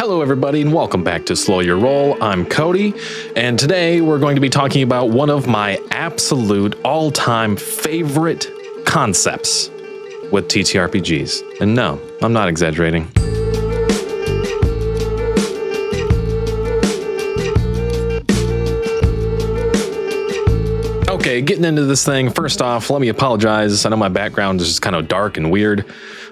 Hello everybody and welcome back to Slow Your Roll. I'm Cody, and today we're going to be talking about one of my absolute all-time favorite concepts with TTRPGs. And no, I'm not exaggerating. Okay, getting into this thing, first off, let me apologize. I know my background is just kind of dark and weird.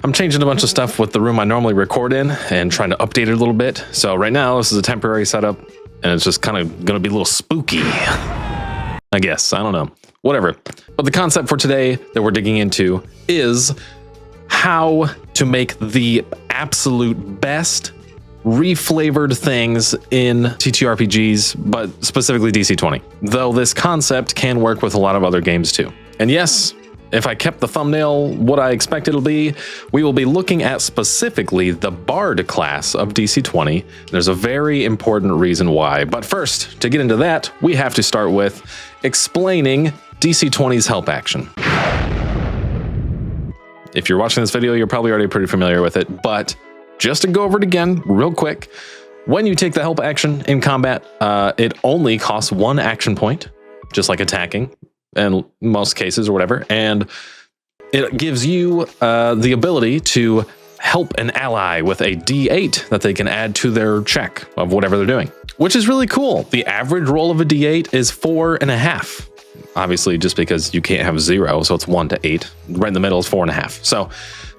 I'm changing a bunch of stuff with the room I normally record in and trying to update it a little bit. So right now, this is a temporary setup, and it's just kind of going to be a little spooky, I guess. I don't know. Whatever. But the concept for today that we're digging into is how to make the absolute best reflavored things in TTRPGs, but specifically DC20. Though this concept can work with a lot of other games too. And yes, if I kept the thumbnail what I expect it'll be, we will be looking at specifically the Bard class of DC20. There's a very important reason why. But first, to get into that, we have to start with explaining DC20's help action. If you're watching this video, you're probably already pretty familiar with it, but just to go over it again real quick, when you take the help action in combat, it only costs 1 action point, just like attacking in most cases or whatever, and it gives you the ability to help an ally with a D8 that they can add to their check of whatever they're doing, which is really cool. The average roll of a D8 is 4.5. Obviously, just because you can't have 0, so it's 1 to 8. Right in the middle is 4.5. So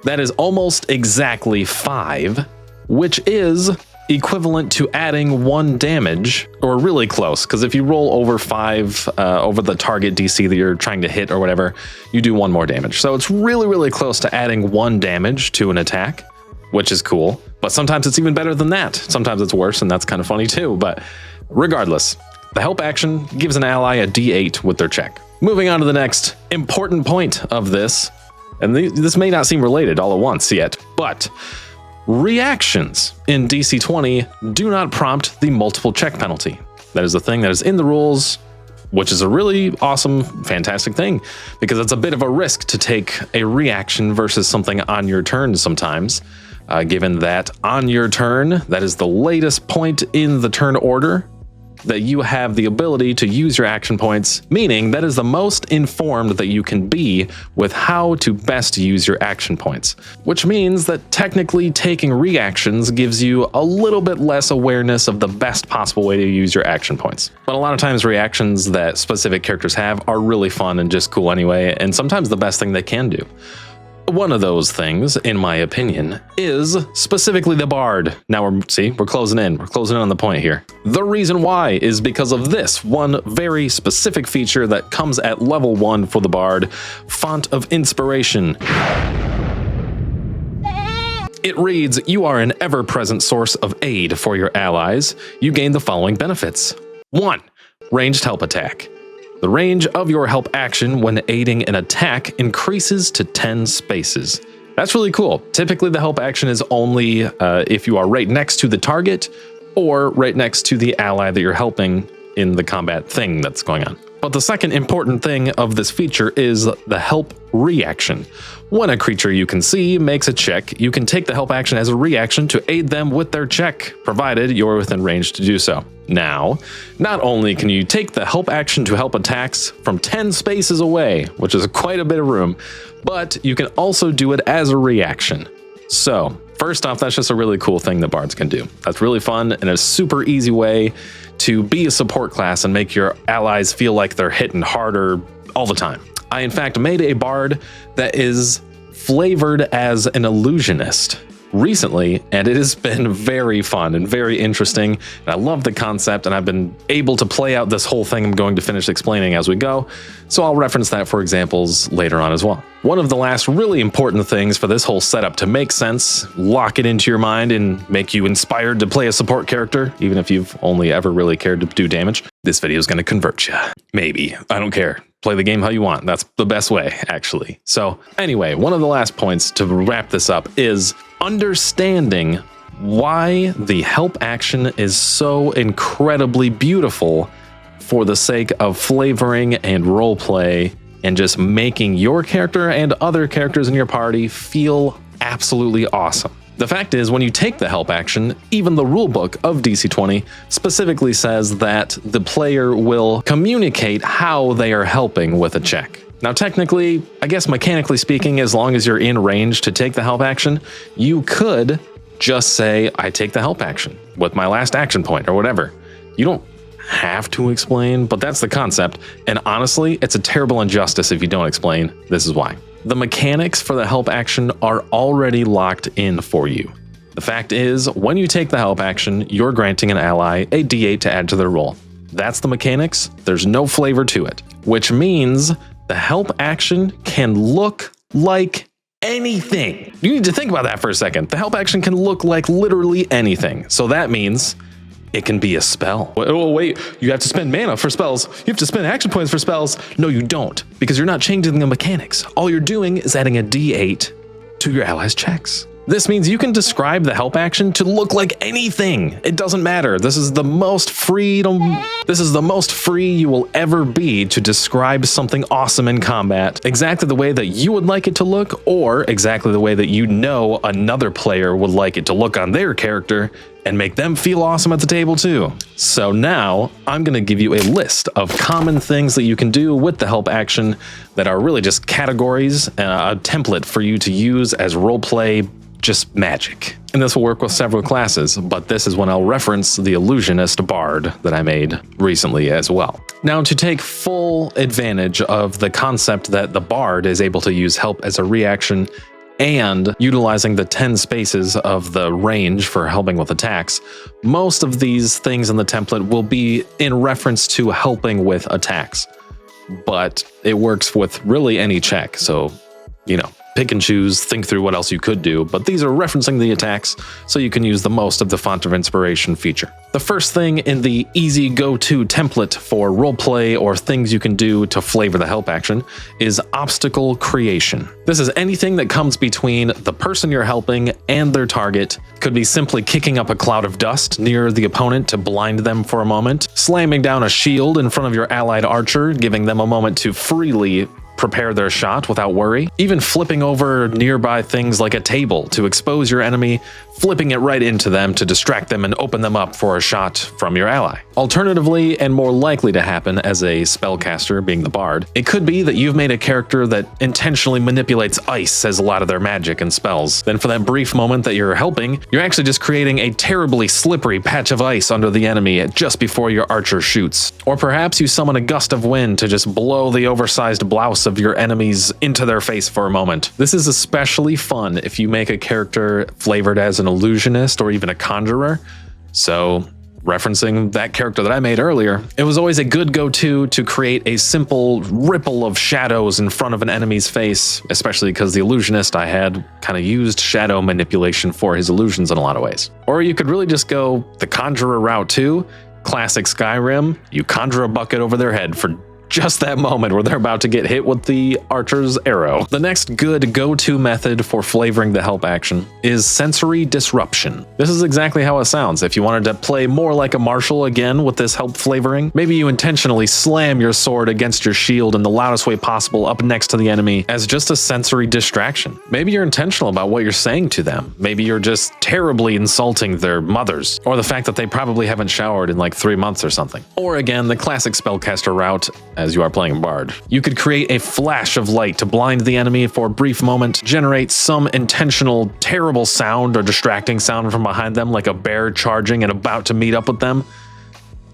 that is almost exactly 5, which is equivalent to adding 1 damage, or really close, because if you roll over 5 over the target DC that you're trying to hit or whatever, you do 1 more damage. So it's really, really close to adding 1 damage to an attack, which is cool. But sometimes it's even better than that. Sometimes it's worse, and that's kind of funny too. But regardless, the help action gives an ally a D8 with their check. Moving on to the next important point of this, and this may not seem related all at once yet, but reactions in DC20 do not prompt the multiple check penalty. That is a thing that is in the rules, which is a really awesome, fantastic thing, because it's a bit of a risk to take a reaction versus something on your turn sometimes, given that on your turn, that is the latest point in the turn order, that you have the ability to use your action points, meaning that is the most informed that you can be with how to best use your action points, which means that technically taking reactions gives you a little bit less awareness of the best possible way to use your action points. But a lot of times reactions that specific characters have are really fun and just cool anyway, and sometimes the best thing they can do. One of those things, in my opinion, is specifically the Bard. Now we're closing in. We're closing in on the point here. The reason why is because of this one very specific feature that comes at level 1 for the Bard, Font of Inspiration. It reads, you are an ever-present source of aid for your allies. You gain the following benefits. 1. Ranged help attack. The range of your help action when aiding an attack increases to 10 spaces. That's really cool. Typically, the help action is only if you are right next to the target or right next to the ally that you're helping in the combat thing that's going on. But the second important thing of this feature is the help reaction. When a creature you can see makes a check, you can take the help action as a reaction to aid them with their check, provided you're within range to do so. Now, not only can you take the help action to help attacks from 10 spaces away, which is quite a bit of room, but you can also do it as a reaction. So, first off, that's just a really cool thing that Bards can do. That's really fun and a super easy way to be a support class and make your allies feel like they're hitting harder all the time. I, in fact, made a Bard that is flavored as an illusionist recently, and it has been very fun and very interesting, and I love the concept, and I've been able to play out this whole thing I'm going to finish explaining as we go, so I'll reference that for examples later on as well. One of the last really important things for this whole setup to make sense, lock it into your mind, and make you inspired to play a support character, even if you've only ever really cared to do damage, this video is going to convert you. Maybe. I don't care. Play the game how you want. That's the best way, actually. So anyway, one of the last points to wrap this up is understanding why the help action is so incredibly beautiful for the sake of flavoring and roleplay and just making your character and other characters in your party feel absolutely awesome. The fact is, when you take the help action, even the rulebook of DC20 specifically says that the player will communicate how they are helping with a check. Now, technically, I guess mechanically speaking, as long as you're in range to take the help action, you could just say, I take the help action with my last action point or whatever. You don't have to explain, but that's the concept. And honestly, it's a terrible injustice if you don't explain. This is why. The mechanics for the help action are already locked in for you. The fact is, when you take the help action, you're granting an ally a D8 to add to their roll. That's the mechanics. There's no flavor to it, which means the help action can look like anything. You need to think about that for a second. The help action can look like literally anything. So that means it can be a spell. Oh, wait, you have to spend mana for spells. You have to spend action points for spells. No, you don't, because you're not changing the mechanics. All you're doing is adding a D8 to your allies' checks. This means you can describe the help action to look like anything. It doesn't matter. This is the most free you will ever be to describe something awesome in combat, exactly the way that you would like it to look, or exactly the way that you know another player would like it to look on their character, and make them feel awesome at the table too. So now I'm going to give you a list of common things that you can do with the help action that are really just categories and a template for you to use as roleplay, just magic. And this will work with several classes, but this is when I'll reference the illusionist bard that I made recently as well. Now, to take full advantage of the concept that the bard is able to use help as a reaction and utilizing the 10 spaces of the range for helping with attacks, most of these things in the template will be in reference to helping with attacks. But it works with really any check, so, pick and choose, think through what else you could do, but these are referencing the attacks so you can use the most of the font of inspiration feature. The first thing in the easy go-to template for roleplay or things you can do to flavor the help action is obstacle creation. This is anything that comes between the person you're helping and their target. Could be simply kicking up a cloud of dust near the opponent to blind them for a moment, slamming down a shield in front of your allied archer, giving them a moment to freely prepare their shot without worry, even flipping over nearby things like a table to expose your enemy, flipping it right into them to distract them and open them up for a shot from your ally. Alternatively, and more likely to happen as a spellcaster, being the bard, it could be that you've made a character that intentionally manipulates ice as a lot of their magic and spells. Then for that brief moment that you're helping, you're actually just creating a terribly slippery patch of ice under the enemy just before your archer shoots. Or perhaps you summon a gust of wind to just blow the oversized blouse of your enemies into their face for a moment. This is especially fun if you make a character flavored as an illusionist or even a conjurer. So, referencing that character that I made earlier, it was always a good go-to to create a simple ripple of shadows in front of an enemy's face, especially because the illusionist I had kind of used shadow manipulation for his illusions in a lot of ways. Or you could really just go the conjurer route too. Classic Skyrim, you conjure a bucket over their head for just that moment where they're about to get hit with the archer's arrow. The next good go-to method for flavoring the help action is sensory disruption. This is exactly how it sounds. If you wanted to play more like a martial again with this help flavoring, maybe you intentionally slam your sword against your shield in the loudest way possible up next to the enemy as just a sensory distraction. Maybe you're intentional about what you're saying to them. Maybe you're just terribly insulting their mothers, or the fact that they probably haven't showered in like 3 months or something. Or again, the classic spellcaster route, as you are playing a bard. You could create a flash of light to blind the enemy for a brief moment, generate some intentional terrible sound or distracting sound from behind them like a bear charging and about to meet up with them.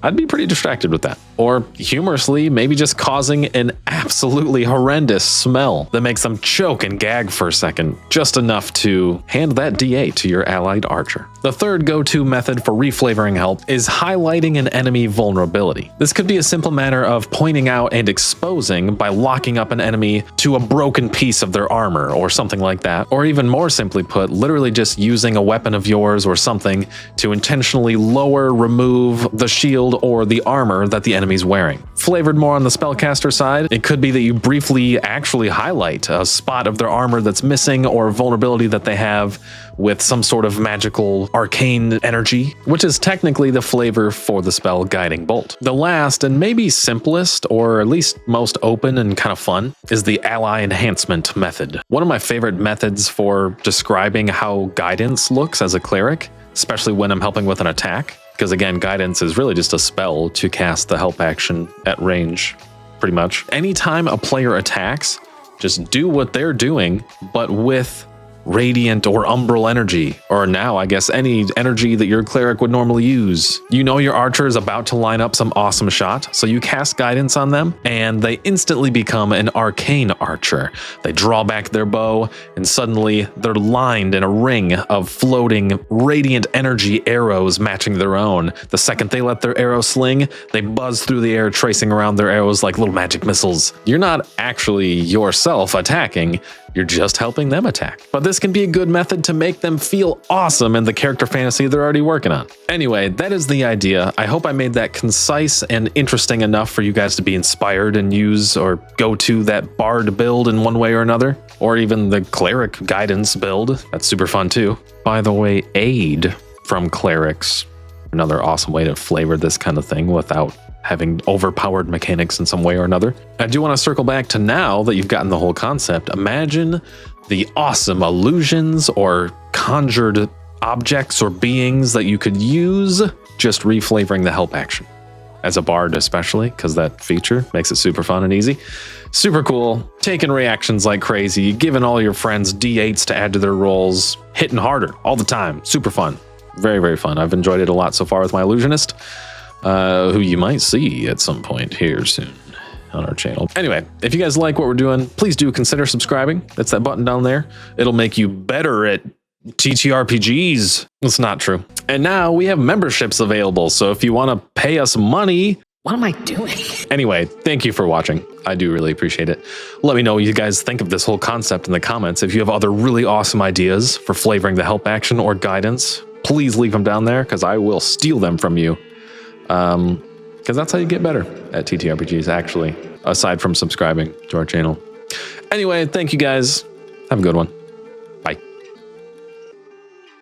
I'd be pretty distracted with that. Or humorously, maybe just causing an absolutely horrendous smell that makes them choke and gag for a second, just enough to hand that D8 to your allied archer. The third go-to method for reflavoring help is highlighting an enemy vulnerability. This could be a simple matter of pointing out and exposing by locking up an enemy to a broken piece of their armor or something like that. Or even more simply put, literally just using a weapon of yours or something to intentionally lower, remove the shield shield or the armor that the enemy's wearing. Flavored more on the spellcaster side, it could be that you briefly actually highlight a spot of their armor that's missing or a vulnerability that they have with some sort of magical arcane energy, which is technically the flavor for the spell Guiding Bolt. The last and maybe simplest, or at least most open and kind of fun, is the ally enhancement method. One of my favorite methods for describing how guidance looks as a cleric, especially when I'm helping with an attack, because again, guidance is really just a spell to cast the help action at range, pretty much. Anytime a player attacks, just do what they're doing, but with radiant or umbral energy, or now I guess any energy that your cleric would normally use. You know your archer is about to line up some awesome shot, so you cast guidance on them and they instantly become an arcane archer. They draw back their bow and suddenly they're lined in a ring of floating radiant energy arrows matching their own. The second they let their arrow sling, they buzz through the air, tracing around their arrows like little magic missiles. You're not actually yourself attacking, you're just helping them attack. But this can be a good method to make them feel awesome in the character fantasy they're already working on. Anyway, that is the idea. I hope I made that concise and interesting enough for you guys to be inspired and use or go to that bard build in one way or another, or even the cleric guidance build. That's super fun too. By the way, aid from clerics, another awesome way to flavor this kind of thing without having overpowered mechanics in some way or another. I do want to circle back to now that you've gotten the whole concept. Imagine the awesome illusions or conjured objects or beings that you could use just reflavoring the help action. As a bard especially, because that feature makes it super fun and easy. Super cool, taking reactions like crazy, giving all your friends D8s to add to their rolls, hitting harder all the time. Super fun. Very, very fun. I've enjoyed it a lot so far with my illusionist, who you might see at some point here soon on our channel. Anyway, if you guys like what we're doing, please do consider subscribing. That's that button down there. It'll make you better at TTRPGs. It's not true. And now we have memberships available, so if you want to pay us money... What am I doing? Anyway, thank you for watching. I do really appreciate it. Let me know what you guys think of this whole concept in the comments. If you have other really awesome ideas for flavoring the help action or guidance, please leave them down there, because I will steal them from you. Because that's how you get better at TTRPGs, actually, aside from subscribing to our channel. Anyway, thank you guys. Have a good one.